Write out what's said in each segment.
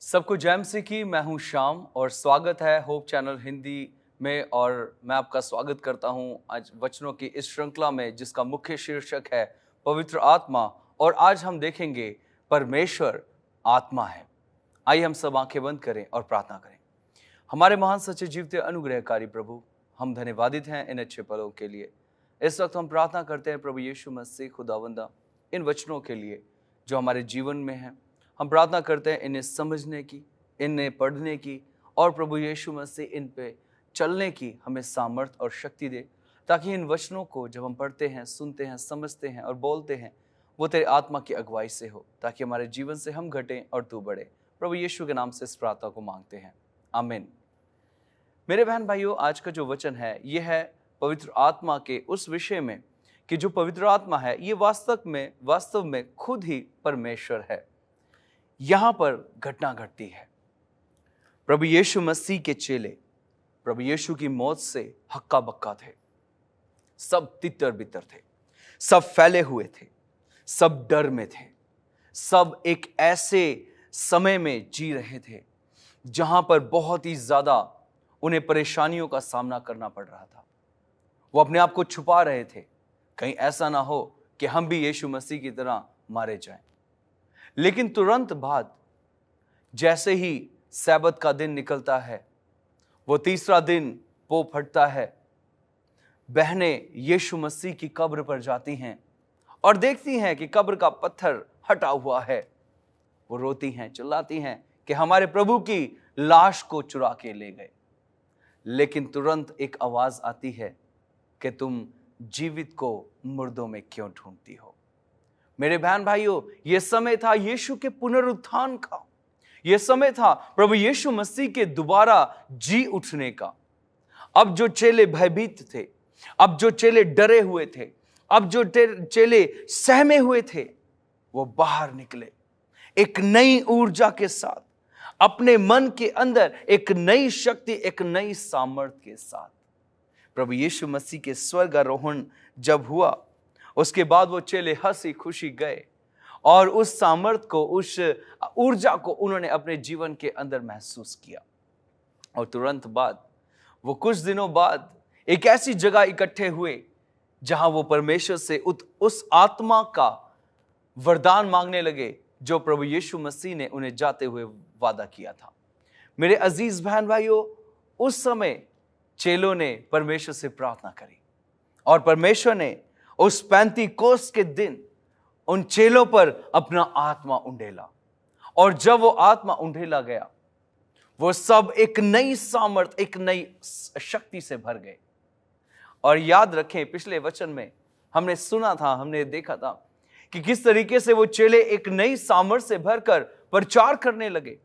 सबको जैम से की मैं हूं श्याम और स्वागत है होप चैनल हिंदी में। और मैं आपका स्वागत करता हूं आज वचनों की इस श्रृंखला में जिसका मुख्य शीर्षक है पवित्र आत्मा। और आज हम देखेंगे परमेश्वर आत्मा है। आइए हम सब आंखें बंद करें और प्रार्थना करें। हमारे महान सच्चे जीवते अनुग्रहकारी प्रभु, हम धन्यवादित हैं इन अच्छे पलों के लिए। इस वक्त हम प्रार्थना करते हैं प्रभु यीशु मसीह खुदावंदा इन वचनों के लिए जो हमारे जीवन में हैं। हम प्रार्थना करते हैं इन्हें समझने की, इन्हें पढ़ने की और प्रभु यीशु मसीह इन पे चलने की हमें सामर्थ और शक्ति दे, ताकि इन वचनों को जब हम पढ़ते हैं, सुनते हैं, समझते हैं और बोलते हैं वो तेरे आत्मा की अगुवाई से हो, ताकि हमारे जीवन से हम घटें और तू बढ़े। प्रभु यीशु के नाम से इस प्रार्थना को मांगते हैं, आमीन। मेरे बहन भाइयों, आज का जो वचन है ये है पवित्र आत्मा के उस विषय में कि जो पवित्र आत्मा है ये वास्तव में खुद ही परमेश्वर है। यहां पर घटना घटती है। प्रभु यीशु मसीह के चेले प्रभु यीशु की मौत से हक्का बक्का थे। सब तितर बितर थे, सब फैले हुए थे, सब डर में थे, सब एक ऐसे समय में जी रहे थे जहां पर बहुत ही ज्यादा उन्हें परेशानियों का सामना करना पड़ रहा था। वो अपने आप को छुपा रहे थे, कहीं ऐसा ना हो कि हम भी यीशु मसीह की तरह मारे जाएं। लेकिन तुरंत बाद जैसे ही सैबत का दिन निकलता है, वो तीसरा दिन पोप हटता है, बहनें यीशु मसीह की कब्र पर जाती हैं और देखती हैं कि कब्र का पत्थर हटा हुआ है। वो रोती हैं, चिल्लाती हैं कि हमारे प्रभु की लाश को चुरा के ले गए। लेकिन तुरंत एक आवाज आती है कि तुम जीवित को मुर्दों में क्यों ढूंढती हो। मेरे बहन भाइयों, यह समय था यीशु के पुनरुत्थान का। यह समय था प्रभु यीशु मसीह के दोबारा जी उठने का। अब जो चेले भयभीत थे, अब जो चेले डरे हुए थे, अब जो चेले सहमे हुए थे, वो बाहर निकले एक नई ऊर्जा के साथ, अपने मन के अंदर एक नई शक्ति, एक नई सामर्थ्य के साथ। प्रभु यीशु मसीह के स्वर्गारोहण जब हुआ, उसके बाद वो चेले हंसी खुशी गए और उस सामर्थ्य को, उस ऊर्जा को उन्होंने अपने जीवन के अंदर महसूस किया। और तुरंत बाद वो कुछ दिनों बाद एक ऐसी जगह इकट्ठे हुए जहां वो परमेश्वर से उस आत्मा का वरदान मांगने लगे जो प्रभु यीशु मसीह ने उन्हें जाते हुए वादा किया था। मेरे अजीज बहन भाइयों, उस समय चेलों ने परमेश्वर से प्रार्थना करी और परमेश्वर ने उस पेंतीकोस्त के दिन उन चेलों पर अपना आत्मा उंडेला। और जब वो आत्मा उंडेला गया, वो सब एक नई सामर्थ, एक नई शक्ति से भर गए। और याद रखें, पिछले वचन में हमने सुना था, हमने देखा था कि किस तरीके से वो चेले एक नई सामर्थ से भरकर प्रचार करने लगे।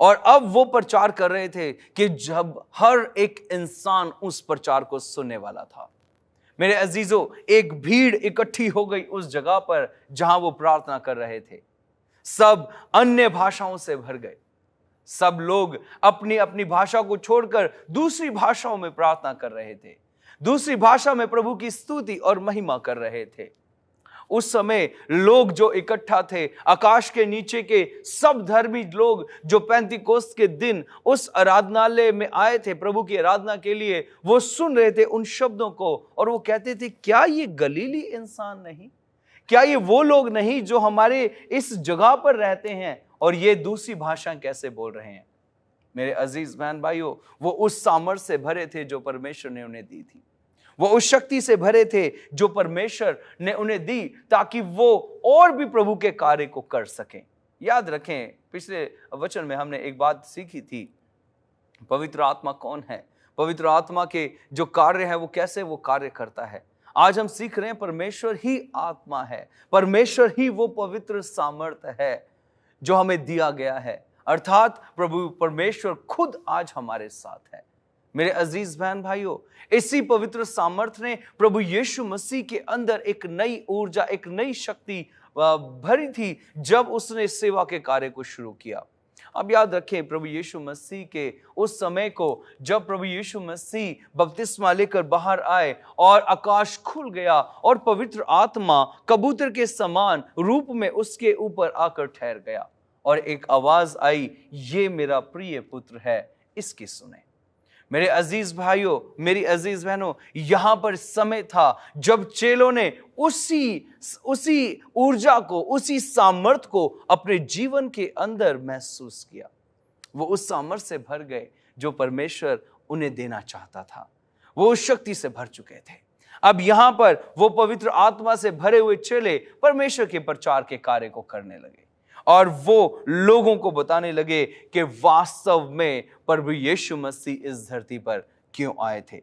और अब वो प्रचार कर रहे थे कि जब हर एक इंसान उस प्रचार को सुनने वाला था। मेरे अजीजों, एक भीड़ इकट्ठी हो गई उस जगह पर जहां वो प्रार्थना कर रहे थे। सब अन्य भाषाओं से भर गए। सब लोग अपनी अपनी भाषा को छोड़कर दूसरी भाषाओं में प्रार्थना कर रहे थे, दूसरी भाषा में प्रभु की स्तुति और महिमा कर रहे थे। उस समय लोग जो इकट्ठा थे, आकाश के नीचे के सब धर्मी लोग जो पेंतीकोस्त के दिन उस आराधनालय में आए थे प्रभु की आराधना के लिए, वो सुन रहे थे उन शब्दों को और वो कहते थे, क्या ये गलीली इंसान नहीं? क्या ये वो लोग नहीं जो हमारे इस जगह पर रहते हैं और ये दूसरी भाषा कैसे बोल रहे हैं? मेरे अजीज बहन भाइयों, वो उस सामर्थ्य से भरे थे जो परमेश्वर ने उन्हें दी थी। वो उस शक्ति से भरे थे जो परमेश्वर ने उन्हें दी, ताकि वो और भी प्रभु के कार्य को कर सकें। याद रखें, पिछले वचन में हमने एक बात सीखी थी, पवित्र आत्मा कौन है, पवित्र आत्मा के जो कार्य है वो कैसे वो कार्य करता है। आज हम सीख रहे हैं परमेश्वर ही आत्मा है, परमेश्वर ही वो पवित्र सामर्थ्य है जो हमें दिया गया है, अर्थात प्रभु परमेश्वर खुद आज हमारे साथ है। मेरे अजीज बहन भाइयों, इसी पवित्र सामर्थ्य ने प्रभु यीशु मसीह के अंदर एक नई ऊर्जा, एक नई शक्ति भरी थी जब उसने सेवा के कार्य को शुरू किया। अब याद रखें, प्रभु यीशु मसीह के उस समय को जब प्रभु यीशु मसीह बपतिस्मा लेकर बाहर आए और आकाश खुल गया और पवित्र आत्मा कबूतर के समान रूप में उसके ऊपर आकर ठहर गया और एक आवाज आई, ये मेरा प्रिय पुत्र है, इसकी सुने। मेरे अजीज भाइयों, मेरी अजीज बहनों, यहां पर समय था जब चेलों ने उसी ऊर्जा को, उसी सामर्थ्य को अपने जीवन के अंदर महसूस किया। वो उस सामर्थ्य से भर गए जो परमेश्वर उन्हें देना चाहता था। वो उस शक्ति से भर चुके थे। अब यहां पर वो पवित्र आत्मा से भरे हुए चेले परमेश्वर के प्रचार के कार्य को करने लगे और वो लोगों को बताने लगे कि वास्तव में प्रभु यीशु मसीह इस धरती पर क्यों आए थे।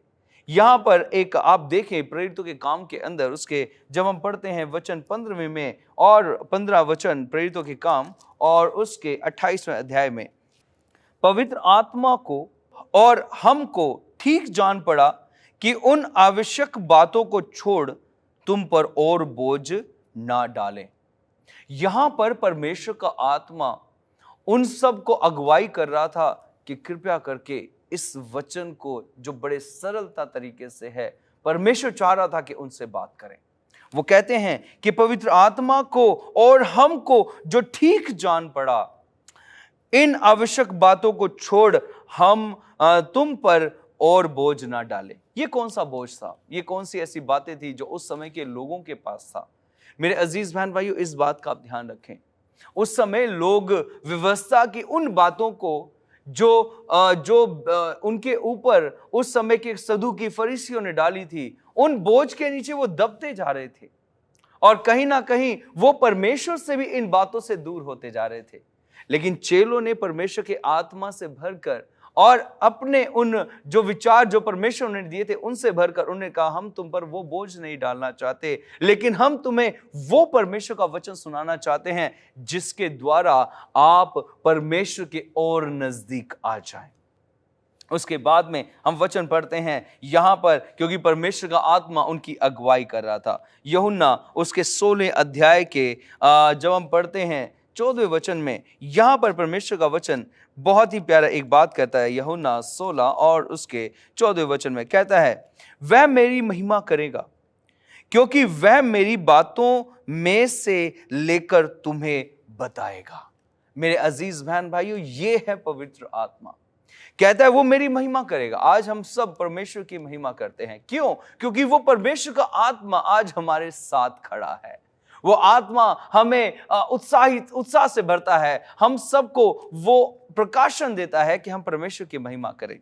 यहां पर एक आप देखें प्रेरितों के काम के अंदर, उसके जब हम पढ़ते हैं वचन 15 में और 15 वचन प्रेरितों के काम और उसके 28वें अध्याय में, पवित्र आत्मा को और हमको ठीक जान पड़ा कि उन आवश्यक बातों को छोड़ तुम पर और बोझ ना डालें। यहां पर परमेश्वर का आत्मा उन सब को अगुवाई कर रहा था कि कृपया करके इस वचन को, जो बड़े सरलता तरीके से है, परमेश्वर चाह रहा था कि उनसे बात करें। वो कहते हैं कि पवित्र आत्मा को और हमको जो ठीक जान पड़ा, इन आवश्यक बातों को छोड़ हम तुम पर और बोझ ना डाले। ये कौन सा बोझ था? ये कौन सी ऐसी बातें थी जो उस समय के लोगों के पास था? मेरे अजीज बहन भाइयों, इस बात का आप ध्यान रखें। उस समय लोग व्यवस्था की उन बातों को जो उनके ऊपर उस समय के सदूकी फरीसियों ने डाली थी, उन बोझ के नीचे वो दबते जा रहे थे और कहीं ना कहीं वो परमेश्वर से भी इन बातों से दूर होते जा रहे थे। लेकिन चेलों ने परमेश्वर के आत्मा से भरकर और अपने उन जो विचार जो परमेश्वर ने दिए थे उनसे भरकर उन्होंने कहा, हम तुम पर वो बोझ नहीं डालना चाहते, लेकिन हम तुम्हें वो परमेश्वर का वचन सुनाना चाहते हैं जिसके द्वारा आप परमेश्वर के और नजदीक आ जाएं। उसके बाद में हम वचन पढ़ते हैं यहां पर, क्योंकि परमेश्वर का आत्मा उनकी अगुवाई कर रहा था। यूहन्ना उसके 16 अध्याय के जब हम पढ़ते हैं 14वें वचन में, यहां पर परमेश्वर का वचन बहुत ही प्यारा एक बात कहता है। यूहन्ना 16 और उसके 14वें वचन में कहता है, वह मेरी महिमा करेगा क्योंकि वह मेरी बातों में से लेकर तुम्हें बताएगा। मेरे अजीज बहन भाइयों, ये है पवित्र आत्मा। कहता है वो मेरी महिमा करेगा। आज हम सब परमेश्वर की महिमा करते हैं। क्यों? क्योंकि वो परमेश्वर का आत्मा आज हमारे साथ खड़ा है। वो आत्मा हमें उत्साह से भरता है, हम सबको वो प्रकाशन देता है कि हम परमेश्वर की महिमा करें।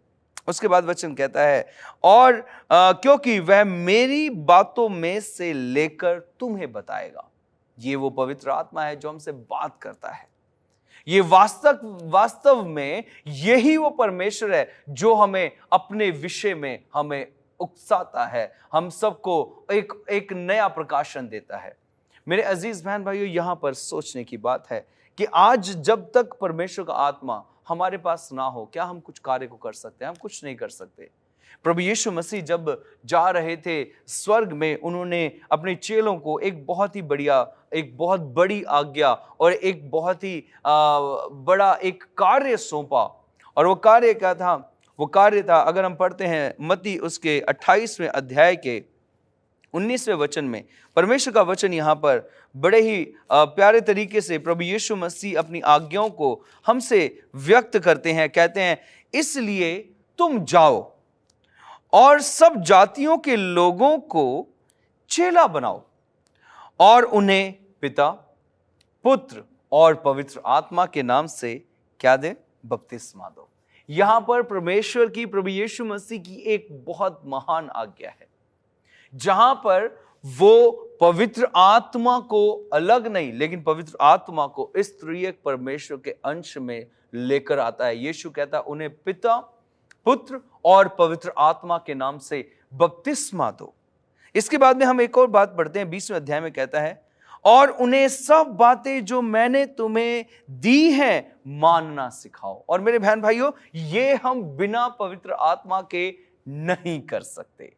उसके बाद वचन कहता है, और क्योंकि वह मेरी बातों में से लेकर तुम्हें बताएगा। ये वो पवित्र आत्मा है जो हमसे बात करता है। ये वास्तव में यही वो परमेश्वर है जो हमें अपने विषय में हमें उकसाता है, हम सबको एक नया प्रकाशन देता है। मेरे अजीज बहन भाइयों, यहां पर सोचने की बात है कि आज जब तक परमेश्वर का आत्मा हमारे पास ना हो, क्या हम कुछ कार्य को कर सकते हैं? हम कुछ नहीं कर सकते। प्रभु यीशु मसीह जब जा रहे थे स्वर्ग में, उन्होंने अपने चेलों को एक बहुत बड़ी आज्ञा और एक बहुत ही बड़ा एक कार्य सौंपा। और वो कार्य क्या था? वो कार्य था, अगर हम पढ़ते हैं मत्ती उसके 28वें अध्याय के 19वें वचन में, परमेश्वर का वचन यहाँ पर बड़े ही प्यारे तरीके से प्रभु यीशु मसीह अपनी आज्ञाओं को हमसे व्यक्त करते हैं। कहते हैं, इसलिए तुम जाओ और सब जातियों के लोगों को चेला बनाओ और उन्हें पिता, पुत्र और पवित्र आत्मा के नाम से क्या दें? बपतिस्मा दो। यहां पर परमेश्वर की, प्रभु यीशु मसीह की एक बहुत महान आज्ञा है, जहां पर वो पवित्र आत्मा को अलग नहीं, लेकिन पवित्र आत्मा को इस त्रिएक परमेश्वर के अंश में लेकर आता है। यीशु कहता है, उन्हें पिता, पुत्र और पवित्र आत्मा के नाम से बपतिस्मा दो। इसके बाद में हम एक और बात पढ़ते हैं 20वें अध्याय में, कहता है, और उन्हें सब बातें जो मैंने तुम्हें दी हैं मानना सिखाओ। और मेरे बहन भाइयों, ये हम बिना पवित्र आत्मा के नहीं कर सकते।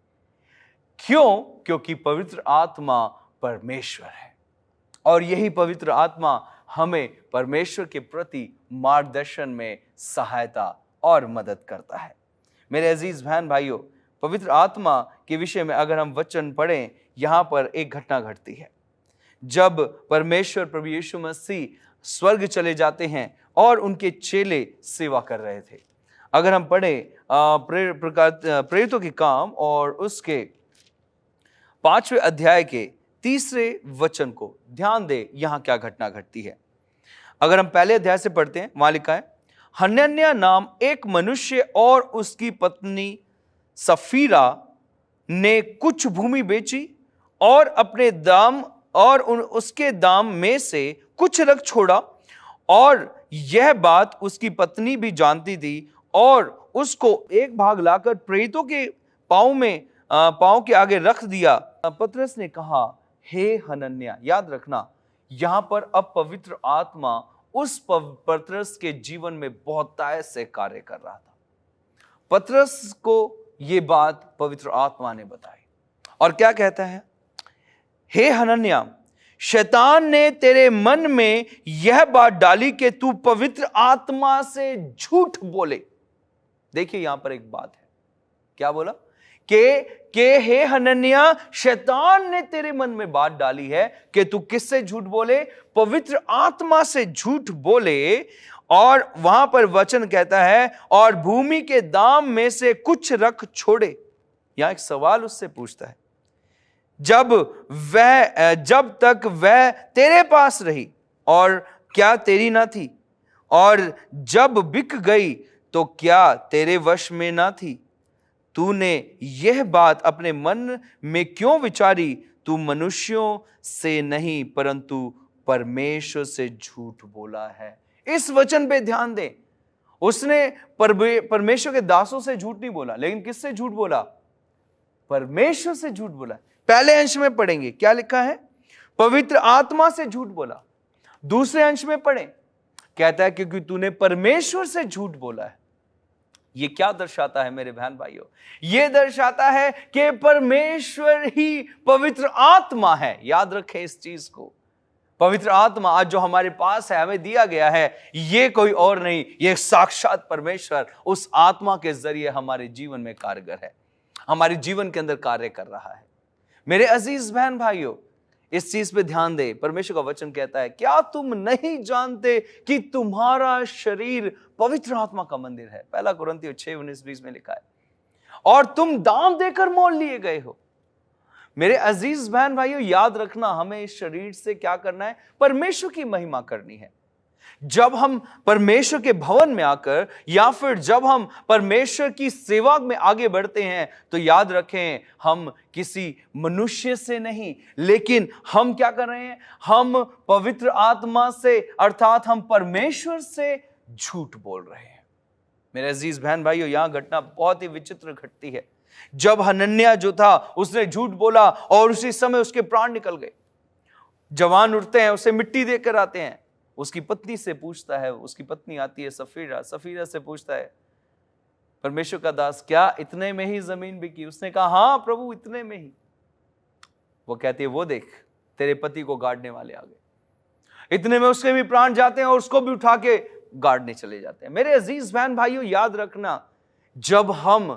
क्यों? क्योंकि पवित्र आत्मा परमेश्वर है और यही पवित्र आत्मा हमें परमेश्वर के प्रति मार्गदर्शन में सहायता और मदद करता है। मेरे अजीज बहन भाइयों, पवित्र आत्मा के विषय में अगर हम वचन पढ़ें, यहां पर एक घटना घटती है। जब परमेश्वर प्रभु यीशु मसीह स्वर्ग चले जाते हैं और उनके चेले सेवा कर रहे थे। अगर हम पढ़े प्रेरितों के काम और उसके 5वें अध्याय के 3 वचन को ध्यान दे, यहां क्या घटना घटती है। अगर हम पहले अध्याय से पढ़ते हैं, वहां लिखा है, हनन्याह नाम एक मनुष्य और उसकी पत्नी सफीरा ने कुछ भूमि बेची और अपने दाम और उसके दाम में से कुछ रख छोड़ा, और यह बात उसकी पत्नी भी जानती थी, और उसको एक भाग लाकर प्रेरितों के पांव के आगे रख दिया। पतरस ने कहा, हे हनन्याह, याद रखना यहां पर अब पवित्र आत्मा उस पतरस के जीवन में बहुतायत से कार्य कर रहा था। पतरस को यह बात पवित्र आत्मा ने बताई और क्या कहता है, हे हनन्याह, शैतान ने तेरे मन में यह बात डाली कि तू पवित्र आत्मा से झूठ बोले। देखिए यहां पर एक बात है, क्या बोला के हे हनन्याह, शैतान ने तेरे मन में बात डाली है कि तू किससे झूठ बोले, पवित्र आत्मा से झूठ बोले। और वहां पर वचन कहता है, और भूमि के दाम में से कुछ रख छोड़े। यहां एक सवाल उससे पूछता है, जब तक वह तेरे पास रही और क्या तेरी ना थी, और जब बिक गई तो क्या तेरे वश में ना थी? तूने यह बात अपने मन में क्यों विचारी? तू मनुष्यों से नहीं परंतु परमेश्वर से झूठ बोला है। इस वचन पे ध्यान दें, उसने परमेश्वर के दासों से झूठ नहीं बोला, लेकिन किससे झूठ बोला? परमेश्वर से झूठ बोला। पहले अंश में पढ़ेंगे क्या लिखा है, पवित्र आत्मा से झूठ बोला। दूसरे अंश में पढ़ें, कहता है क्योंकि तूने परमेश्वर से झूठ बोला है। ये क्या दर्शाता है मेरे बहन भाइयों? ये दर्शाता है कि परमेश्वर ही पवित्र आत्मा है। याद रखें इस चीज को, पवित्र आत्मा आज जो हमारे पास है, हमें दिया गया है, ये कोई और नहीं, ये साक्षात परमेश्वर उस आत्मा के जरिए हमारे जीवन में कारगर है, हमारे जीवन के अंदर कार्य कर रहा है। मेरे अजीज बहन भाइयों, इस चीज पे ध्यान दे। परमेश्वर का वचन कहता है, क्या तुम नहीं जानते कि तुम्हारा शरीर पवित्र आत्मा का मंदिर है? 1 कुरिन्थियों 6:19-20 में लिखा है, और तुम दाम देकर मोल लिए गए हो। मेरे अजीज बहन भाइयों, याद रखना, हमें इस शरीर से क्या करना है? परमेश्वर की महिमा करनी है। जब हम परमेश्वर के भवन में आकर या फिर जब हम परमेश्वर की सेवा में आगे बढ़ते हैं, तो याद रखें, हम किसी मनुष्य से नहीं, लेकिन हम क्या कर रहे हैं? हम पवित्र आत्मा से, अर्थात हम परमेश्वर से झूठ बोल रहे हैं। मेरे अजीज बहन भाइयों, यहां घटना बहुत ही विचित्र घटती है। जब हनन्याह जो था, उसने झूठ बोला और उसी समय उसके प्राण निकल गए। जवान उठते हैं, उसे मिट्टी देकर आते हैं। उसकी पत्नी से पूछता है, उसकी पत्नी आती है सफीरा से पूछता है, परमेश्वर का दास, क्या इतने में ही जमीन बिकी? उसने कहा, हाँ प्रभु, इतने में ही। वो कहती है, वो देख, तेरे पति को गाड़ने वाले आ गए। इतने में उसके भी प्राण जाते हैं और उसको भी उठा के गाड़ने चले जाते हैं। मेरे अजीज बहन भाइयों, याद रखना, जब हम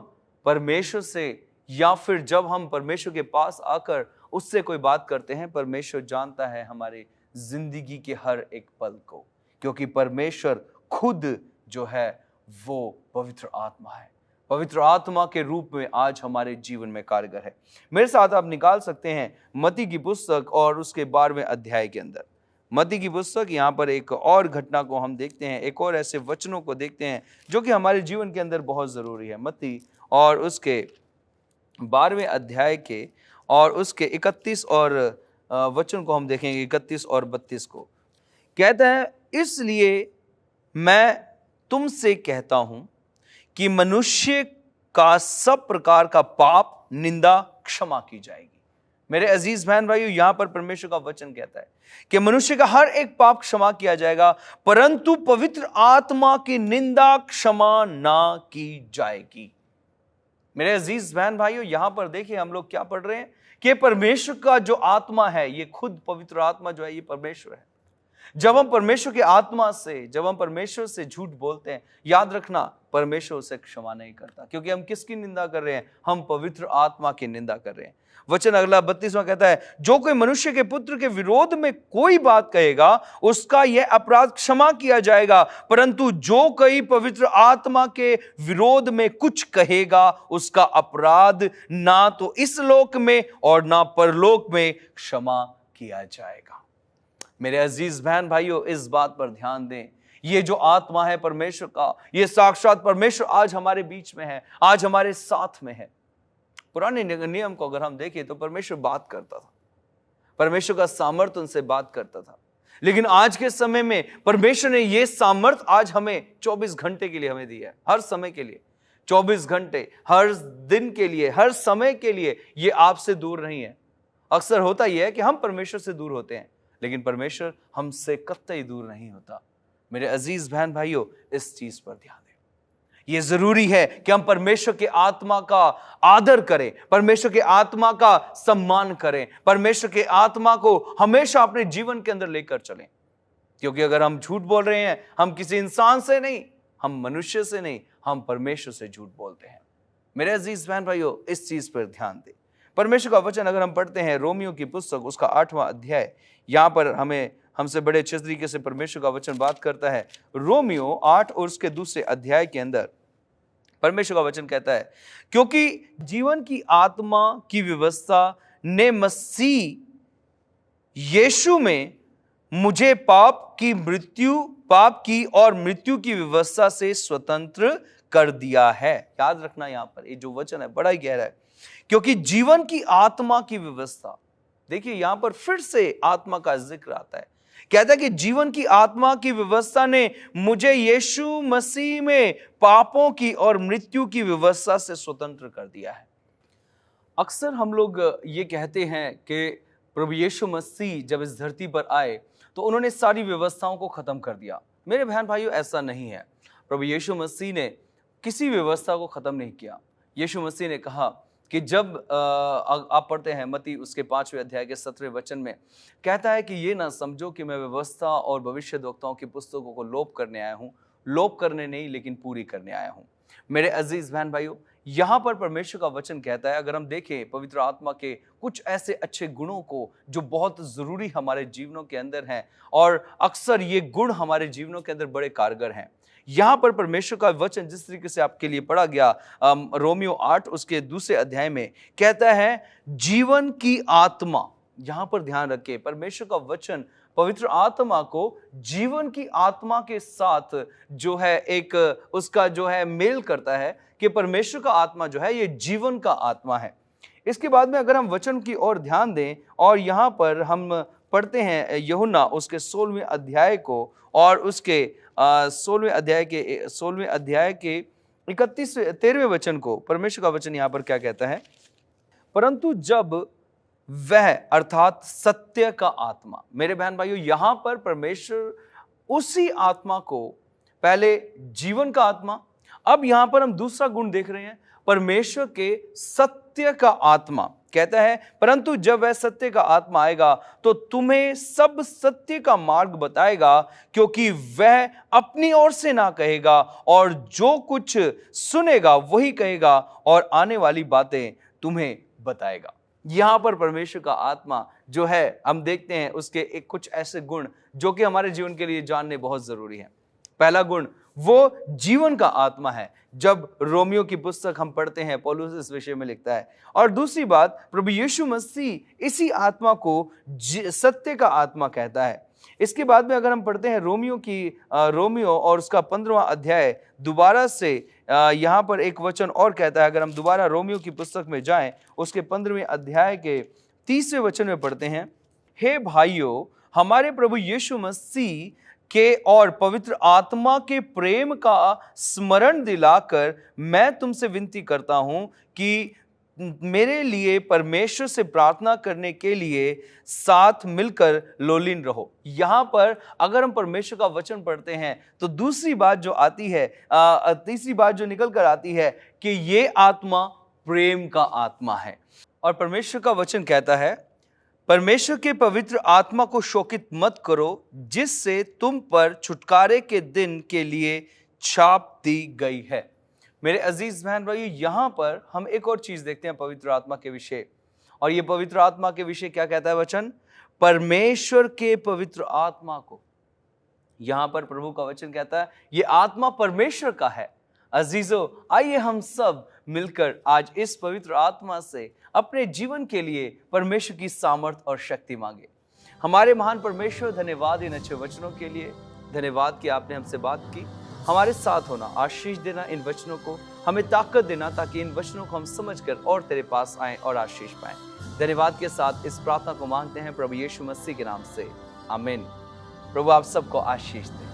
परमेश्वर से या फिर जब हम परमेश्वर के पास आकर उससे कोई बात करते हैं, परमेश्वर जानता है हमारे जिंदगी के हर एक पल को, क्योंकि परमेश्वर खुद जो है वो पवित्र आत्मा है। पवित्र आत्मा के रूप में आज हमारे जीवन में कारगर है। मेरे साथ आप निकाल सकते हैं मत्ती की पुस्तक और उसके 12वें अध्याय के अंदर। मत्ती की पुस्तक, यहाँ पर एक और घटना को हम देखते हैं, एक और ऐसे वचनों को देखते हैं जो कि हमारे जीवन के अंदर बहुत जरूरी है। मत्ती और उसके 12वें अध्याय के और उसके 31 और वचन को हम देखेंगे, 31 और 32 को। कहता है, इसलिए मैं तुमसे कहता हूं कि मनुष्य का सब प्रकार का पाप निंदा क्षमा की जाएगी। मेरे अजीज बहन भाइयों, यहां पर परमेश्वर का वचन कहता है कि मनुष्य का हर एक पाप क्षमा किया जाएगा, परंतु पवित्र आत्मा की निंदा क्षमा ना की जाएगी। मेरे अजीज बहन भाइयों, यहां पर देखिए हम लोग क्या पढ़ रहे हैं कि परमेश्वर का जो आत्मा है, ये खुद पवित्र आत्मा जो है, ये परमेश्वर है। जब हम परमेश्वर की आत्मा से, जब हम परमेश्वर से झूठ बोलते हैं, याद रखना, परमेश्वर उसे क्षमा नहीं करता, क्योंकि हम किसकी निंदा कर रहे हैं? हम पवित्र आत्मा की निंदा कर रहे हैं। वचन अगला 32वां कहता है, जो कोई मनुष्य के पुत्र के विरोध में कोई बात कहेगा उसका यह अपराध क्षमा किया जाएगा, परंतु जो कोई पवित्र आत्मा के विरोध में कुछ कहेगा उसका अपराध ना तो इस लोक में और ना परलोक में क्षमा किया जाएगा। मेरे अजीज बहन भाइयों, इस बात पर ध्यान दें, ये जो आत्मा है परमेश्वर का, ये साक्षात परमेश्वर आज हमारे बीच में है, आज हमारे साथ में है। पुराने नियम को अगर हम देखें तो परमेश्वर बात करता था, परमेश्वर का सामर्थ्य उनसे बात करता था, लेकिन आज के समय में परमेश्वर ने यह सामर्थ्य आज हमें 24 घंटे के लिए हमें दिया है, हर समय के लिए 24 घंटे, हर दिन के लिए, हर समय के लिए। ये आपसे दूर नहीं है। अक्सर होता यह है कि हम परमेश्वर से दूर होते हैं, लेकिन परमेश्वर हमसे कतई दूर नहीं होता। मेरे अजीज बहन भाइयों, इस चीज पर ध्यान दें। यह जरूरी है कि हम परमेश्वर के आत्मा का आदर करें, परमेश्वर के आत्मा का सम्मान करें, परमेश्वर के आत्मा को हमेशा अपने जीवन के अंदर लेकर चलें। क्योंकि अगर हम झूठ बोल रहे हैं, हम किसी इंसान से नहीं, हम मनुष्य से नहीं, हम परमेश्वर से झूठ बोलते हैं। मेरे अजीज बहन भाइयों, इस चीज पर ध्यान दें। परमेश्वर का वचन अगर हम पढ़ते हैं रोमियो की पुस्तक उसका 8वां अध्याय, यहां पर हमसे बड़े अच्छे तरीके से परमेश्वर का वचन बात करता है। रोमियो 8 और उसके दूसरे अध्याय के अंदर परमेश्वर का वचन कहता है, क्योंकि जीवन की आत्मा की व्यवस्था ने मसीह यीशु में मुझे पाप की और मृत्यु की व्यवस्था से स्वतंत्र कर दिया है। याद रखना, यहां पर ये जो वचन है बड़ा ही गहरा है। क्योंकि जीवन की आत्मा की व्यवस्था, देखिए यहां पर फिर से आत्मा का जिक्र आता है। कहता है कि जीवन की आत्मा की व्यवस्था ने मुझे यीशु मसीह में पापों की और मृत्यु की व्यवस्था से स्वतंत्र कर दिया है। अक्सर हम लोग ये कहते हैं कि प्रभु यीशु मसीह जब इस धरती पर आए तो उन्होंने सारी व्यवस्थाओं को खत्म कर दिया। मेरे बहन भाइयों, ऐसा नहीं है। प्रभु यीशु मसीह ने किसी व्यवस्था को खत्म नहीं किया। यीशु मसीह ने कहा कि जब आप पढ़ते हैं मत्ती उसके 5वें अध्याय के 17वें वचन में, कहता है कि ये ना समझो कि मैं व्यवस्था और भविष्यद्वक्ताओं की पुस्तकों को लोप करने आया हूँ। लोप करने नहीं, लेकिन पूरी करने आया हूँ। मेरे अजीज बहन भाइयों, यहाँ पर परमेश्वर का वचन कहता है, अगर हम देखें पवित्र आत्मा के कुछ ऐसे अच्छे गुणों को जो बहुत जरूरी हमारे जीवनों के अंदर हैं, और अक्सर ये गुण हमारे जीवनों के अंदर बड़े कारगर हैं। यहां पर परमेश्वर का वचन जिस तरीके से आपके लिए पढ़ा गया रोमियो 8 उसके दूसरे अध्याय में कहता है जीवन की आत्मा। यहां पर ध्यान रखें, परमेश्वर का वचन पवित्र आत्मा को जीवन की आत्मा के साथ जो है एक उसका जो है मेल करता है कि परमेश्वर का आत्मा जो है ये जीवन का आत्मा है। इसके बाद में अगर हम वचन की ओर ध्यान दें और यहां पर हम पढ़ते हैं यूहन्ना उसके 16वें अध्याय को, और उसके 16वें अध्याय के 13वें वचन को, परमेश्वर का वचन यहां पर क्या कहता है, परंतु जब वह अर्थात सत्य का आत्मा। मेरे बहन भाइयों, यहां पर परमेश्वर उसी आत्मा को, पहले जीवन का आत्मा, अब यहां पर हम दूसरा गुण देख रहे हैं परमेश्वर के सत्य का आत्मा। कहता है परंतु जब वह सत्य का आत्मा आएगा तो तुम्हें सब सत्य का मार्ग बताएगा, क्योंकि वह अपनी ओर से ना कहेगा और जो कुछ सुनेगा वही कहेगा और आने वाली बातें तुम्हें बताएगा। यहां पर परमेश्वर का आत्मा जो है हम देखते हैं उसके एक कुछ ऐसे गुण जो कि हमारे जीवन के लिए जानने बहुत जरूरी है। पहला गुण वो जीवन का आत्मा है। जब रोमियो की पुस्तक हम पढ़ते हैं पौलुस इस विषय में लिखता है। और दूसरी बात, प्रभु यीशु मसीह इसी आत्मा को सत्य का आत्मा कहता है। इसके बाद में अगर हम पढ़ते हैं रोमियो और उसका 15वां अध्याय, दोबारा से यहाँ पर एक वचन और कहता है। अगर हम दोबारा रोमियो की पुस्तक में जाएं, उसके 15वें अध्याय के 30वें वचन में पढ़ते हैं, हे भाइयों, हमारे प्रभु यीशु मसीह के और पवित्र आत्मा के प्रेम का स्मरण दिलाकर मैं तुमसे विनती करता हूं कि मेरे लिए परमेश्वर से प्रार्थना करने के लिए साथ मिलकर लोलीन रहो। यहां पर अगर हम परमेश्वर का वचन पढ़ते हैं तो दूसरी बात जो आती है, तीसरी बात जो निकल कर आती है कि ये आत्मा प्रेम का आत्मा है। और परमेश्वर का वचन कहता है, परमेश्वर के पवित्र आत्मा को शोकित मत करो, जिससे तुम पर छुटकारे के दिन के लिए छाप दी गई है। मेरे अजीज बहन भाइयों, यहां पर हम एक और चीज देखते हैं पवित्र आत्मा के विषय, और ये पवित्र आत्मा के विषय क्या कहता है वचन? परमेश्वर के पवित्र आत्मा को। यहां पर प्रभु का वचन कहता है ये आत्मा परमेश्वर का है। अजीजों, आइए हम सब मिलकर आज इस पवित्र आत्मा से अपने जीवन के लिए परमेश्वर की सामर्थ और शक्ति मांगे। हमारे महान परमेश्वर, धन्यवाद इन अच्छे वचनों के लिए। धन्यवाद कि आपने हमसे बात की, हमारे साथ होना, आशीष देना, इन वचनों को हमें ताकत देना ताकि इन वचनों को हम समझकर और तेरे पास आएं और आशीष पाएं। धन्यवाद के साथ इस प्रार्थना को मांगते हैं प्रभु यीशु मसीह के नाम से, आमीन। प्रभु आप सबको आशीष दे।